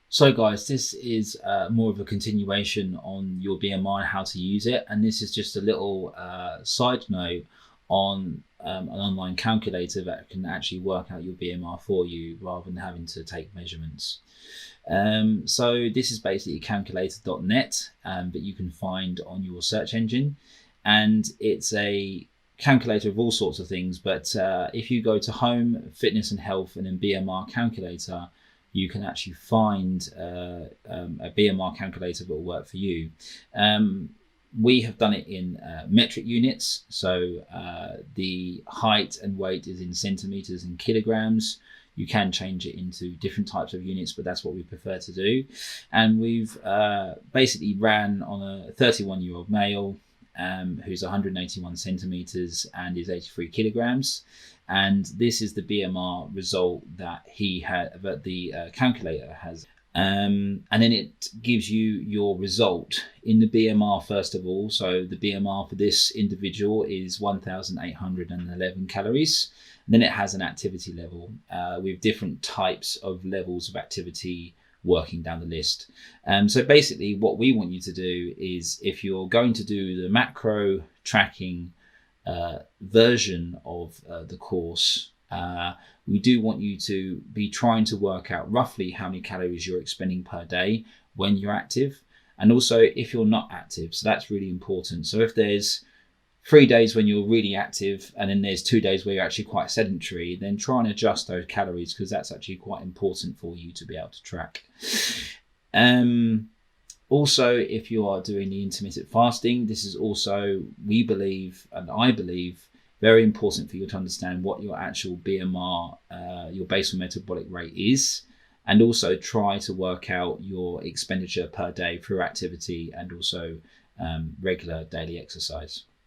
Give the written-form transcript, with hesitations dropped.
So guys, this is more of a continuation on your BMR and how to use it. And this is just a little side note on an online calculator that can actually work out your BMR for you rather than having to take measurements. So this is basically calculator.net that you can find on your search engine. And it's a calculator of all sorts of things. But if you go to home, fitness and health, and then BMR calculator, you can actually find a BMR calculator that will work for you. We have done it in metric units, so the height and weight is in centimeters and kilograms. You can change it into different types of units, but that's what we prefer to do. And we've basically ran on a 31-year-old male who's 181 centimeters and is 83 kilograms. And this is the BMR result that that the calculator has. And then it gives you your result in the BMR first of all. So the BMR for this individual is 1,811 calories. And then it has an activity level with different types of levels of activity working down the list. So basically what we want you to do is, if you're going to do the macro tracking version of the course, we do want you to be trying to work out roughly how many calories you're expending per day when you're active, and also if you're not active. So that's really important. So if there's 3 days when you're really active and then there's 2 days where you're actually quite sedentary, then try and adjust those calories, because that's actually quite important for you to be able to track. Also, if you are doing the intermittent fasting, this is also, we believe, and I believe, very important for you to understand what your actual BMR, your basal metabolic rate is, and also try to work out your expenditure per day through activity and also regular daily exercise.